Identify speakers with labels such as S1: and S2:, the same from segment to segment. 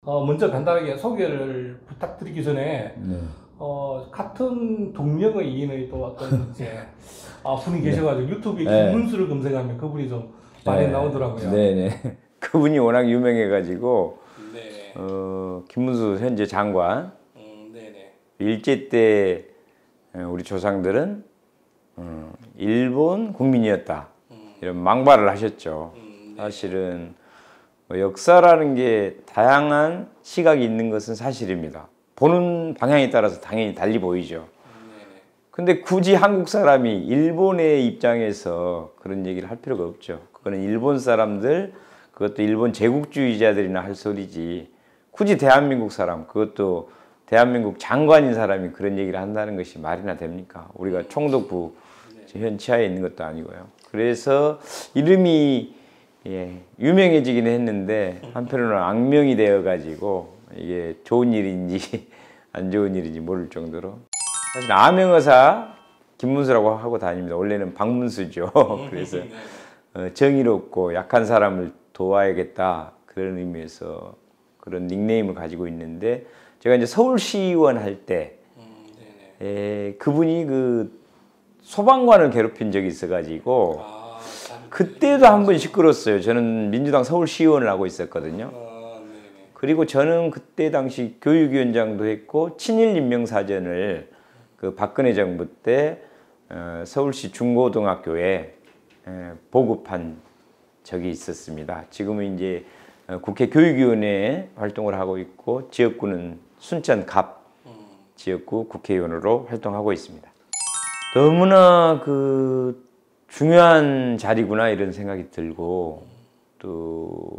S1: 먼저 간단하게 소개를 부탁드리기 전에
S2: 네.
S1: 같은 동명의 이인의 또 어떤 이제 분이
S2: 네.
S1: 계셔가지고 유튜브에
S2: 네.
S1: 김문수를 검색하면 그분이 좀 많이 나오더라고요.
S2: 네네. 그분이 워낙 유명해가지고
S1: 네.
S2: 김문수 현재 장관
S1: 네네.
S2: 일제 때 우리 조상들은 일본 국민이었다 이런 망발을 하셨죠.
S1: 네.
S2: 사실은 역사라는 게 다양한 시각이 있는 것은 사실입니다. 보는 방향에 따라서 당연히 달리 보이죠. 근데 굳이 한국 사람이 일본의 입장에서 그런 얘기를 할 필요가 없죠. 그거는 일본 사람들, 그것도 일본 제국주의자들이나 할 소리지, 굳이 대한민국 사람, 그것도 대한민국 장관인 사람이 그런 얘기를 한다는 것이 말이나 됩니까? 우리가 총독부 현 치하에 있는 것도 아니고요. 그래서 이름이 유명해지긴 했는데 한편으로는 악명이 되어가지고 이게 좋은 일인지 안 좋은 일인지 모를 정도로, 사실 암행어사 김문수라고 하고 다닙니다. 원래는 박문수죠. 그래서 정의롭고 약한 사람을 도와야겠다 그런 의미에서 그런 닉네임을 가지고 있는데, 제가 이제 서울시의원 할 때 그분이 그 소방관을 괴롭힌 적이 있어가지고 그때도 한번 시끄러웠어요. 저는 민주당 서울시의원을 하고 있었거든요. 그리고 저는 그때 당시 교육위원장도 했고 친일인명사전을 그 박근혜 정부 때 서울시 중고등학교에 보급한 적이 있었습니다. 지금은 이제 국회 교육위원회에 활동을 하고 있고 지역구는 순천 갑 지역구 국회의원으로 활동하고 있습니다. 너무나 그 중요한 자리구나 이런 생각이 들고, 또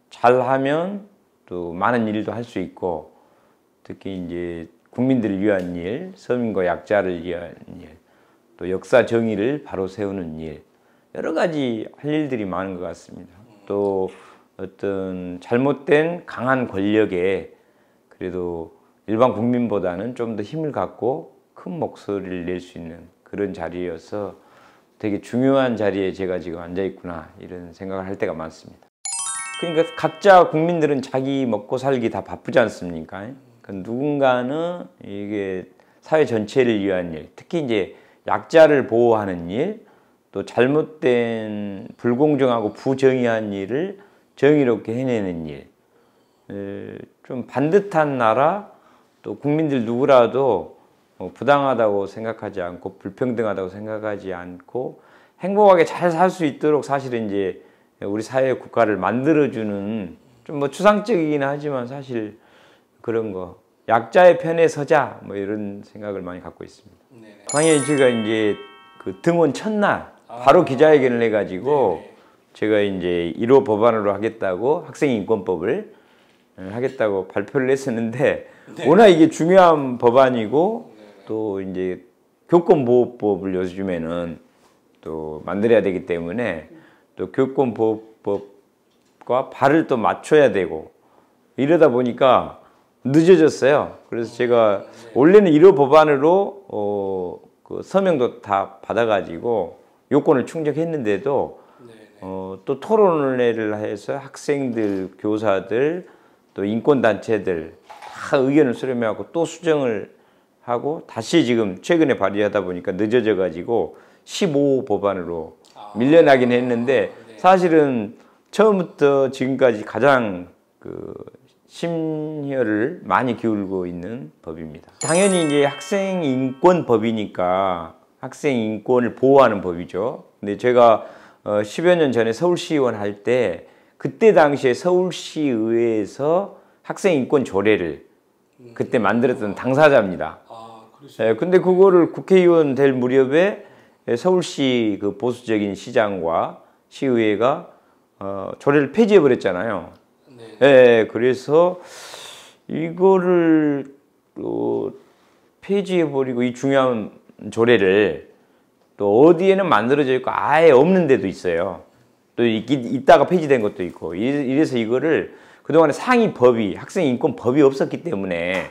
S2: 잘하면 또 많은 일도 할 수 있고, 특히 이제 국민들을 위한 일, 서민과 약자를 위한 일, 또 역사 정의를 바로 세우는 일, 여러 가지 할 일들이 많은 것 같습니다. 또 어떤 잘못된 강한 권력에 그래도 일반 국민보다는 좀 더 힘을 갖고 큰 목소리를 낼 수 있는 그런 자리여서 되게 중요한 자리에 제가 지금 앉아 있구나 이런 생각을 할 때가 많습니다. 그러니까 각자 국민들은 자기 먹고 살기 다 바쁘지 않습니까? 그러니까 누군가는 이게 사회 전체를 위한 일, 특히 이제 약자를 보호하는 일, 또 잘못된 불공정하고 부정의한 일을 정의롭게 해내는 일, 좀 반듯한 나라, 또 국민들 누구라도 부당하다고 생각하지 않고 불평등하다고 생각하지 않고 행복하게 잘 살 수 있도록 사실은 이제 우리 사회 국가를 만들어주는, 좀 뭐 추상적이긴 하지만 사실 그런 거, 약자의 편에 서자 뭐 이런 생각을 많이 갖고 있습니다. 당연히 제가 이제 그 등원 첫날 바로 기자회견을 해가지고 제가 이제 1호 법안으로 하겠다고 학생인권법을 하겠다고 발표를 했었는데, 워낙 이게 중요한 법안이고 또 이제 교권보호법을 요즘에는 또 만들어야 되기 때문에 또 교권보호법과 발을 또 맞춰야 되고 이러다 보니까 늦어졌어요. 그래서 제가 원래는 1호 법안으로 그 서명도 다 받아가지고 요건을 충족했는데도 또 토론회를 해서 학생들, 교사들, 또 인권단체들 다 의견을 수렴해갖고 또 수정을 하고 다시 지금 최근에 발의하다 보니까 늦어져 가지고 15호 법안으로 밀려나긴 했는데, 사실은 처음부터 지금까지 가장 그 심혈을 많이 기울고 있는 법입니다. 당연히 이제 학생 인권법이니까 학생 인권을 보호하는 법이죠. 근데 제가 10여 년 전에 서울시의원 할 때 그때 당시에 서울시의회에서 학생 인권 조례를 그때 만들었던 당사자입니다. 근데 그거를 국회의원 될 무렵에 서울시 그 보수적인 시장과 시의회가 조례를 폐지해 버렸잖아요. 그래서 이거를 폐지해 버리고 이 중요한 조례를 또 어디에는 만들어져 있고 아예 없는 데도 있어요. 또 있다가 폐지된 것도 있고, 이래서 이거를 그동안에 상위 법이, 학생인권법이 없었기 때문에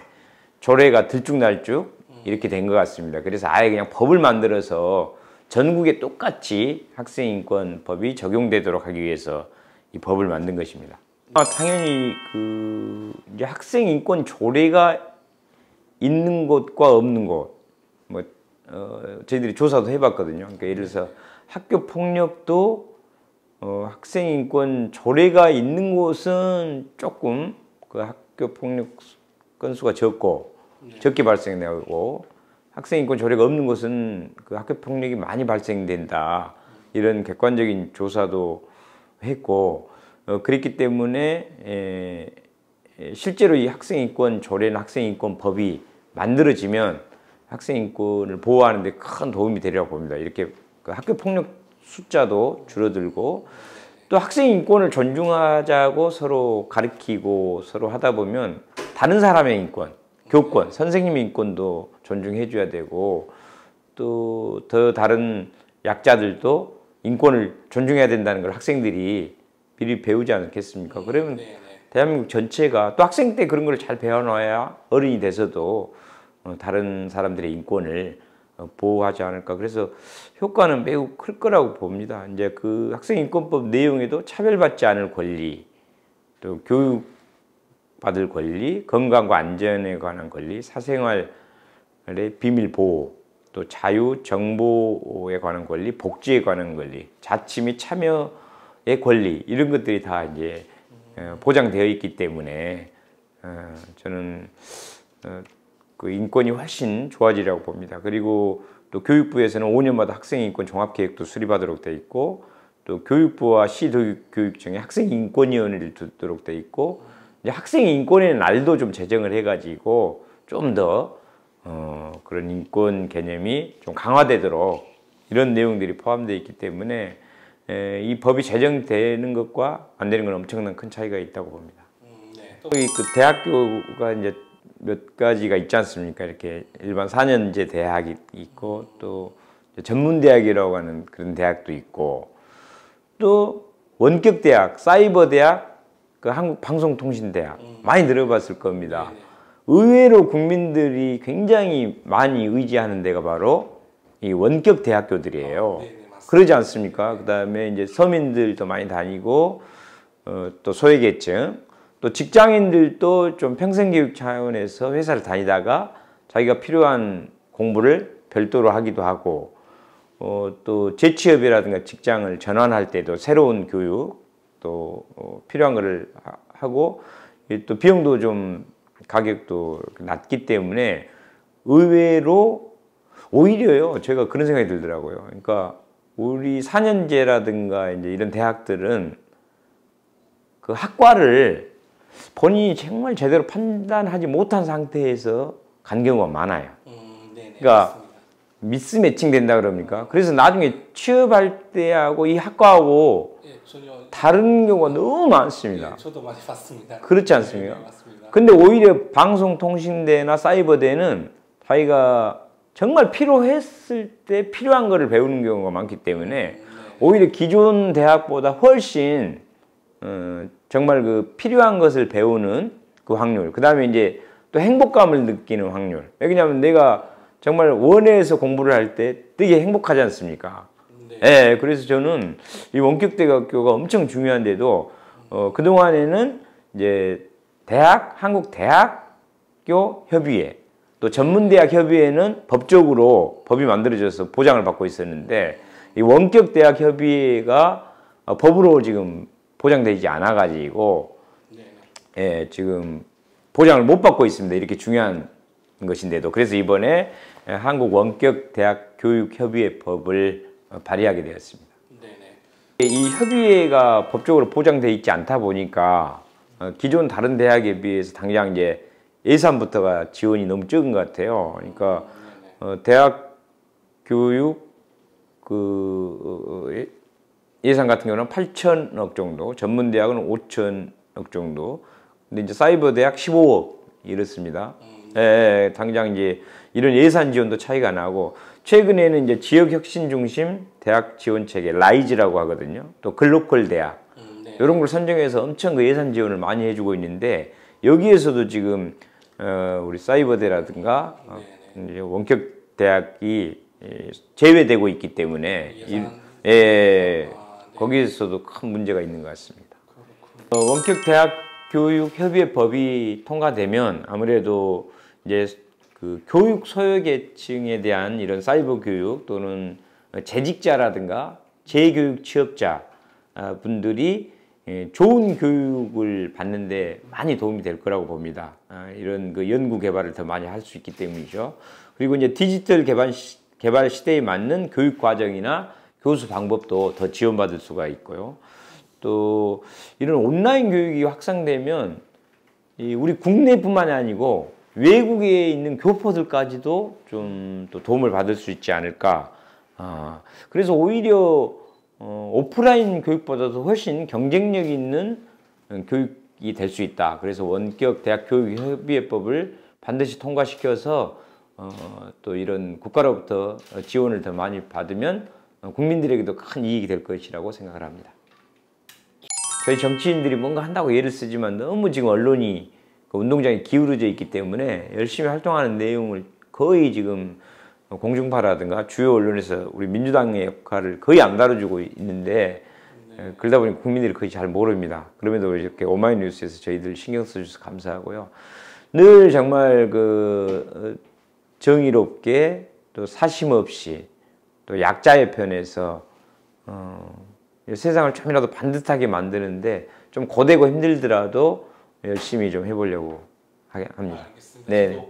S2: 조례가 들쭉날쭉 이렇게 된 것 같습니다. 그래서 아예 그냥 법을 만들어서 전국에 똑같이 학생인권법이 적용되도록 하기 위해서 이 법을 만든 것입니다. 당연히 그 이제 학생 인권 조례가 있는 곳과 없는 곳, 뭐 저희들이 조사도 해봤거든요. 그러니까 예를 들어서 학교 폭력도 학생 인권 조례가 있는 곳은 조금 그 학교 폭력 건수가 적고 적게 발생되고, 학생 인권 조례가 없는 곳은 그 학교 폭력이 많이 발생된다, 이런 객관적인 조사도 했고, 그렇기 때문에 실제로 이 학생 인권 조례나 학생 인권 법이 만들어지면 학생 인권을 보호하는 데 큰 도움이 되리라고 봅니다. 이렇게 그 학교 폭력 숫자도 줄어들고, 또 학생 인권을 존중하자고 서로 가르치고 서로 하다 보면 다른 사람의 인권, 교권, 선생님의 인권도 존중해 줘야 되고, 또 더 다른 약자들도 인권을 존중해야 된다는 걸 학생들이 미리 배우지 않겠습니까? 그러면 대한민국 전체가, 또 학생 때 그런 걸 잘 배워놔야 어른이 돼서도 다른 사람들의 인권을 보호하지 않을까. 그래서 효과는 매우 클 거라고 봅니다. 이제 그 학생인권법 내용에도 차별받지 않을 권리, 또 교육받을 권리, 건강과 안전에 관한 권리, 사생활의 비밀 보호, 또 자유 정보에 관한 권리, 복지에 관한 권리, 자치 및 참여의 권리, 이런 것들이 다 이제 보장되어 있기 때문에 저는 그 인권이 훨씬 좋아지라고 봅니다. 그리고 또 교육부에서는 5년마다 학생인권 종합계획도 수립하도록 되어 있고, 또 교육부와 시도교육청에 학생인권위원회를 두도록 되어 있고, 이제 학생인권의 날도 좀 제정을 해가지고 좀 더 그런 인권 개념이 좀 강화되도록 이런 내용들이 포함되어 있기 때문에 이 법이 제정되는 것과 안 되는 건 엄청난 큰 차이가 있다고 봅니다. 또 그 대학교가 이제 몇 가지가 있지 않습니까? 이렇게 일반 4년제 대학이 있고, 또 전문대학이라고 하는 그런 대학도 있고, 또 원격대학, 사이버대학, 그 한국방송통신대학 많이 들어봤을 겁니다. 의외로 국민들이 굉장히 많이 의지하는 데가 바로 이 원격대학교들이에요. 그러지 않습니까? 그 다음에 이제 서민들도 많이 다니고, 또 소외계층, 또 직장인들도 좀 평생교육 차원에서 회사를 다니다가 자기가 필요한 공부를 별도로 하기도 하고, 또 재취업이라든가 직장을 전환할 때도 새로운 교육 또 필요한 거를 하고, 또 비용도 좀 가격도 낮기 때문에 의외로 오히려요, 제가 그런 생각이 들더라고요. 그러니까 우리 4년제라든가 이제 이런 대학들은 그 학과를 본인이 정말 제대로 판단하지 못한 상태에서 간 경우가 많아요. 그러니까 미스매칭 된다 그럽니까? 그래서 나중에 취업할 때하고 이 학과하고 다른 경우가 너무 많습니다.
S1: 저도 많이 봤습니다.
S2: 그렇지 않습니까?
S1: 네, 맞습니다.
S2: 근데 오히려 방송통신대나 사이버대는 자기가 정말 필요했을 때 필요한 거를 배우는 경우가 많기 때문에 오히려 기존 대학보다 훨씬 정말 그 필요한 것을 배우는 그 확률, 그 다음에 이제 또 행복감을 느끼는 확률. 왜냐하면 내가 정말 원해서 공부를 할 때 되게 행복하지 않습니까? 네. 그래서 저는 이 원격대학교가 엄청 중요한데도 그동안에는 이제 한국대학교 협의회, 또 전문대학 협의회는 법적으로 법이 만들어져서 보장을 받고 있었는데, 이 원격대학 협의회가 법으로 지금 보장되지 않아 가지고 지금 보장을 못 받고 있습니다. 이렇게 중요한 것인데도. 그래서 이번에 한국 원격대학교육협의회 법을 발의하게 되었습니다. 이 협의회가 법적으로 보장되어 있지 않다 보니까 기존 다른 대학에 비해서 당장 이제 예산부터가 지원이 너무 적은 것 같아요. 그러니까 대학 교육 그 예산 같은 경우는 8천억 정도, 전문대학은 5천억 정도, 근데 이제 사이버대학 15억 이렇습니다. 당장 이제 이런 예산 지원도 차이가 나고, 최근에는 이제 지역혁신 중심 대학 지원 체계 라이즈라고 하거든요. 또 글로컬 대학 이런 걸 선정해서 엄청 그 예산 지원을 많이 해주고 있는데, 여기에서도 지금 우리 사이버대라든가 이제 원격 대학이 제외되고 있기 때문에 거기에서도 큰 문제가 있는 것 같습니다. 원격 교육협의회법이 통과되면 아무래도 이제 그 교육 소외계층에 대한 이런 사이버 교육 또는 재직자라든가 재교육 취업자 분들이 좋은 교육을 받는데 많이 도움이 될 거라고 봅니다. 이런 그 연구 개발을 더 많이 할 수 있기 때문이죠. 그리고 이제 디지털 개발 시대에 맞는 교육 과정이나 교수 방법도 더 지원받을 수가 있고요. 또 이런 온라인 교육이 확산되면 우리 국내뿐만이 아니고 외국에 있는 교포들까지도 좀 또 도움을 받을 수 있지 않을까. 그래서 오히려 오프라인 교육보다도 훨씬 경쟁력 있는 교육이 될 수 있다. 그래서 원격 대학 교육협의회법을 반드시 통과시켜서 또 이런 국가로부터 지원을 더 많이 받으면 국민들에게도 큰 이익이 될 것이라고 생각을 합니다. 저희 정치인들이 뭔가 한다고 예를 쓰지만 너무 지금 언론이 그 운동장에 기울어져 있기 때문에 열심히 활동하는 내용을 거의 지금 공중파라든가 주요 언론에서 우리 민주당의 역할을 거의 안 다뤄주고 있는데 그러다 보니 국민들이 거의 잘 모릅니다. 그럼에도 이렇게 오마이뉴스에서 저희들 신경 써주셔서 감사하고요. 늘 정말 그 정의롭게 또 사심 없이 또 약자의 편에서 세상을 좀이라도 반듯하게 만드는데 좀 고되고 힘들더라도 열심히 좀 해보려고 합니다.
S1: 알겠습니다.
S2: 네.